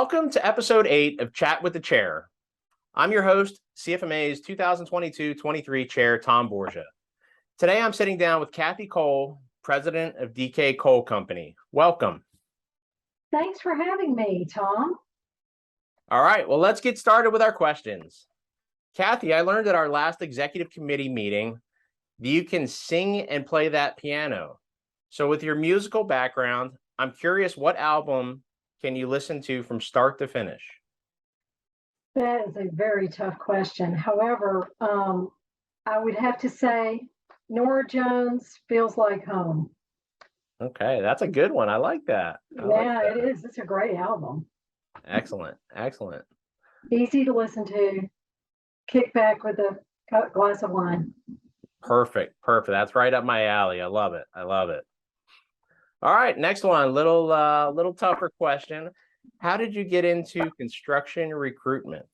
Welcome to episode 8 of Chat with the Chair. I'm your host, CFMA's 2022-23 Chair, Tom Borgia. Today I'm sitting down with Kathy Cole, President of DK Coal Company. Welcome. Thanks for having me, Tom. All right, well, let's get started with our questions. Kathy, I learned at our last executive committee meeting that you can sing and play that piano. So with your musical background, I'm curious, what album can you listen to from start to finish? That is a very tough question. However, I would have to say Norah Jones, Feels Like Home. Okay, that's a good one. I like that. It is. It's a great album. Excellent. Excellent. Easy to listen to. Kick back with a glass of wine. Perfect. That's right up my alley. I love it. All right, next one. Little tougher question. How did you get into construction recruitment?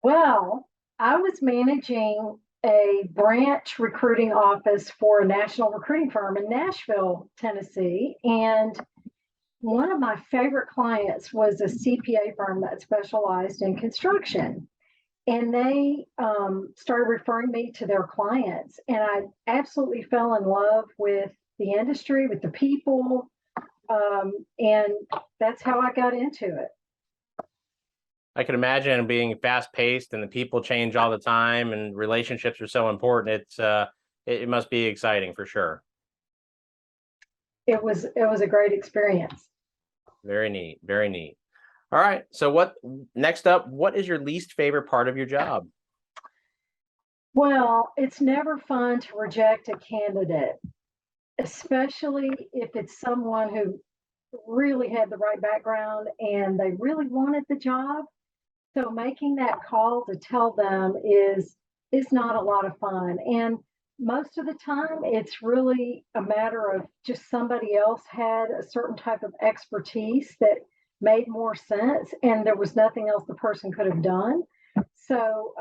Well, I was managing a branch recruiting office for a national recruiting firm in Nashville, Tennessee. And one of my favorite clients was a CPA firm that specialized in construction. And they started referring me to their clients. And I absolutely fell in love with the industry, with the people. And that's how I got into it. I can imagine being fast paced and the people change all the time and relationships are so important. It must be exciting for sure. It was a great experience. Very neat. Very neat. All right. So next up, what is your least favorite part of your job? Well, it's never fun to reject a candidate, especially if it's someone who really had the right background and they really wanted the job. So making that call to tell them is not a lot of fun. And most of the time, it's really a matter of just somebody else had a certain type of expertise that made more sense, and there was nothing else the person could have done. So,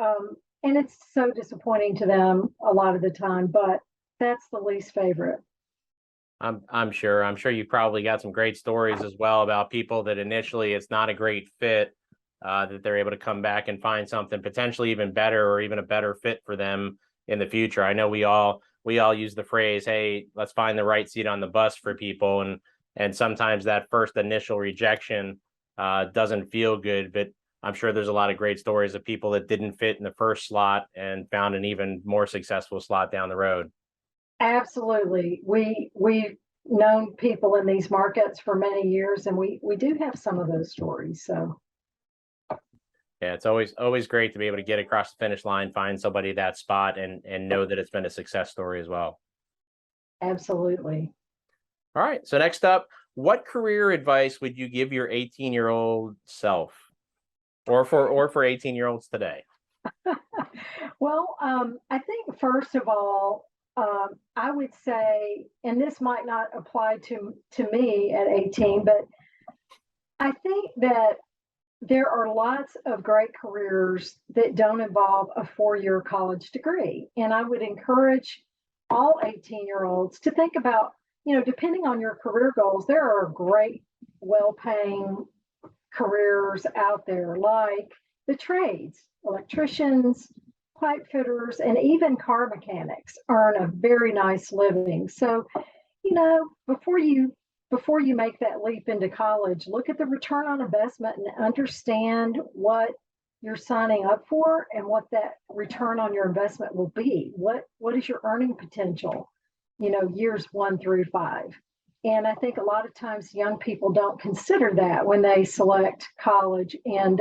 and it's so disappointing to them a lot of the time, but that's the least favorite. I'm sure you probably got some great stories as well about people that initially it's not a great fit, that they're able to come back and find something potentially even better or even a better fit for them in the future. I know we all use the phrase, hey, let's find the right seat on the bus for people. And sometimes that first initial rejection doesn't feel good, but I'm sure there's a lot of great stories of people that didn't fit in the first slot and found an even more successful slot down the road. Absolutely. We've known people in these markets for many years, and we do have some of those stories. So yeah, it's always great to be able to get across the finish line, find somebody that spot, and know that it's been a success story as well. Absolutely. All right. So next up, what career advice would you give your 18-year-old self, or for 18-year-olds today? Well, I think first of all, I would say, and this might not apply to me at 18, but I think that there are lots of great careers that don't involve a 4-year college degree. And I would encourage all 18-year-olds to think about, depending on your career goals, there are great, well-paying careers out there like the trades, electricians, pipe fitters, and even car mechanics earn a very nice living. So, before you make that leap into college, look at the return on investment and understand what you're signing up for and what that return on your investment will be. What is your earning potential, years 1 through 5. And I think a lot of times young people don't consider that when they select college. And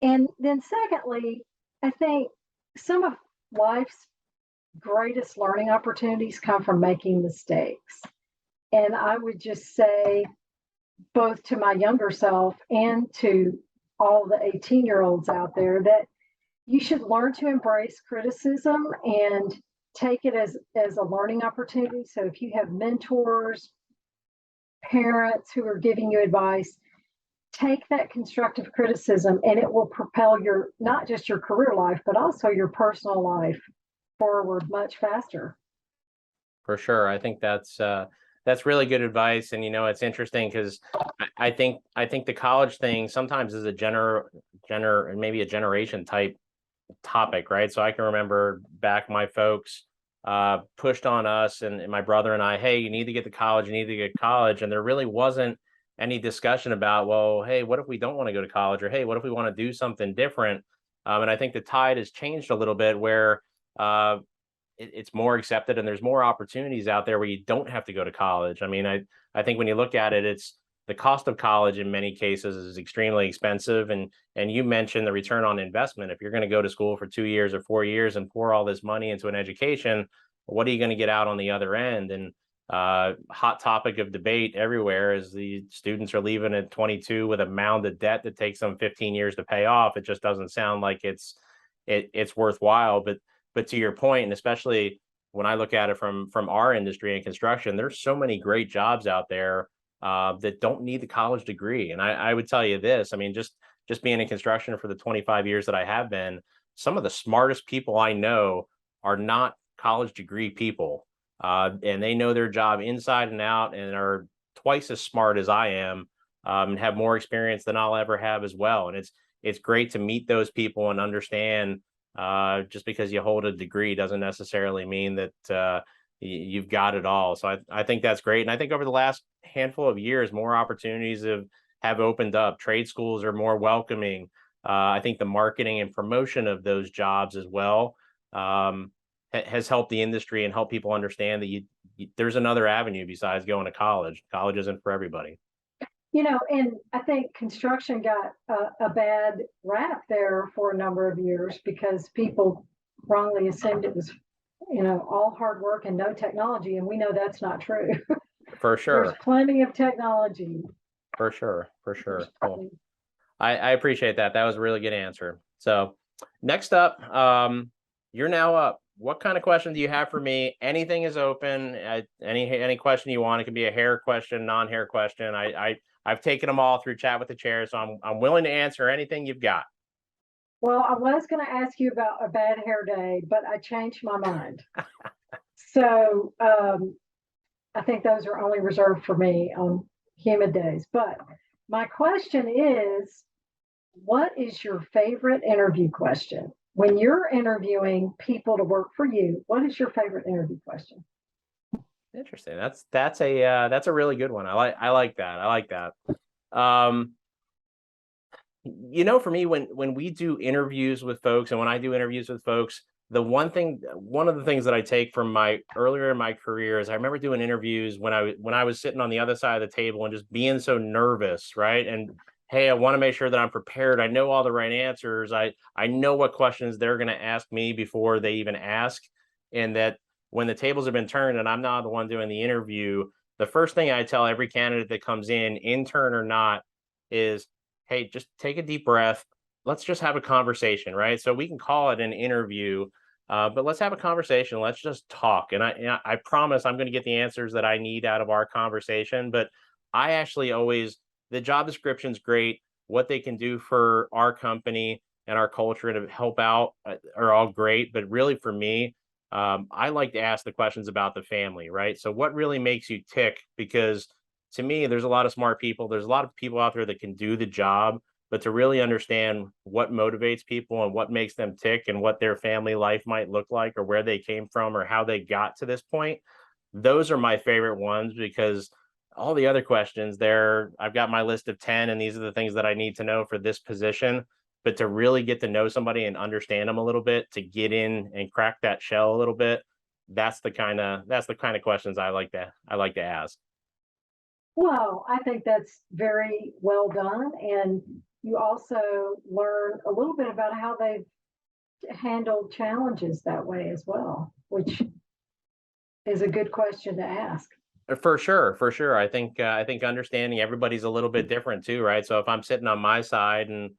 then secondly, I think some of life's greatest learning opportunities come from making mistakes. And I would just say, both to my younger self and to all the 18-year-olds out there, that you should learn to embrace criticism and take it as a learning opportunity. So if you have mentors, parents who are giving you advice, take that constructive criticism and it will propel not just your career life, but also your personal life forward much faster. For sure. I think that's That's really good advice. And, it's interesting because I think the college thing sometimes is a maybe a generation type topic, right? So I can remember back my folks pushed on us and my brother and I, hey, you need to get to college, you need to get to college. And there really wasn't any discussion about, well, hey, what if we don't want to go to college? Or hey, what if we want to do something different? And I think the tide has changed a little bit where uh, it's more accepted and there's more opportunities out there where you don't have to go to college. I mean, I think when you look at it, it's the cost of college in many cases is extremely expensive. And you mentioned the return on investment. If you're going to go to school for 2 years or 4 years and pour all this money into an education, what are you going to get out on the other end? And hot topic of debate everywhere is the students are leaving at 22 with a mound of debt that takes them 15 years to pay off. It just doesn't sound like it's worthwhile. But to your point, and especially when I look at it from our industry and construction, there's so many great jobs out there that don't need the college degree. And I would tell you this, I mean, just being in construction for the 25 years that I have been, some of the smartest people I know are not college degree people. And they know their job inside and out and are twice as smart as I am, and have more experience than I'll ever have as well. And it's great to meet those people and understand just because you hold a degree doesn't necessarily mean that you've got it all. So I think that's great. And I think over the last handful of years, more opportunities have opened up. Trade schools are more welcoming. I think the marketing and promotion of those jobs as well has helped the industry and helped people understand that there's another avenue besides going to college. College isn't for everybody. And I think construction got a bad rap there for a number of years because people wrongly assumed it was, all hard work and no technology. And we know that's not true. For There's sure. plenty of technology. For sure. For sure. There's Cool. plenty. I appreciate that. That was a really good answer. So next up, you're now up. What kind of question do you have for me? Anything is open. Any question you want. It can be a hair question, non-hair question. I've taken them all through chat with the chair, so I'm willing to answer anything you've got. Well, I was going to ask you about a bad hair day, but I changed my mind. So I think those are only reserved for me on humid days. But my question is, what is your favorite interview question? When you're interviewing people to work for you, what is your favorite interview question? Interesting. That's a really good one. I like that. I like that. For me, when we do interviews with folks and when I do interviews with folks, one of the things that I take from my earlier in my career is I remember doing interviews when I was sitting on the other side of the table and just being so nervous, right? And hey, I want to make sure that I'm prepared. I know all the right answers. I know what questions they're going to ask me before they even ask, and that when the tables have been turned and I'm not the one doing the interview, the first thing I tell every candidate that comes in, intern or not, is, hey, just take a deep breath. Let's just have a conversation, right? So we can call it an interview, but let's have a conversation. Let's just talk. And I promise I'm going to get the answers that I need out of our conversation. But I actually the job description's great. What they can do for our company and our culture to help out are all great. But really for me, I like to ask the questions about the family, right? So what really makes you tick? Because to me, there's a lot of smart people. There's a lot of people out there that can do the job, but to really understand what motivates people and what makes them tick and what their family life might look like or where they came from or how they got to this point, those are my favorite ones because all the other questions there, I've got my list of 10 and these are the things that I need to know for this position. But to really get to know somebody and understand them a little bit, to get in and crack that shell a little bit, that's the kind of questions I like to ask. Well, I think that's very well done. And you also learn a little bit about how they've handled challenges that way as well, which is a good question to ask. For sure, for sure. I think understanding everybody's a little bit different too, right? So if I'm sitting on my side and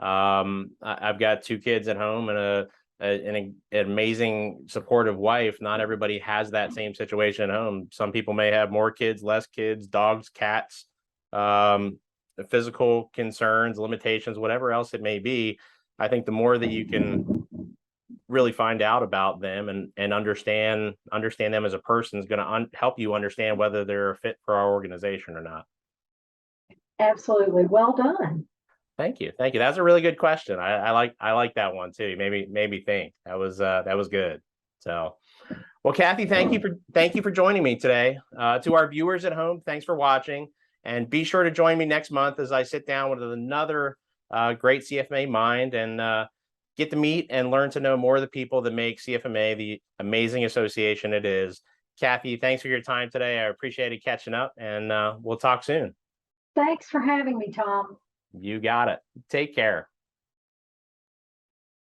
I've got 2 kids at home and an amazing supportive wife, not everybody has that same situation at home. Some people may have more kids, less kids, dogs, cats, physical concerns, limitations, whatever else it may be. I think the more that you can really find out about them and understand them as a person is going to help you understand whether they're a fit for our organization or not. Absolutely. Well done. Thank you. That's a really good question. I like that one too. Made me think. That was good. So, well, Kathy, thank you for joining me today. To our viewers at home, thanks for watching, and be sure to join me next month as I sit down with another great CFMA mind and get to meet and learn to know more of the people that make CFMA the amazing association it is. Kathy, thanks for your time today. I appreciated catching up, and we'll talk soon. Thanks for having me, Tom. You got it. Take care.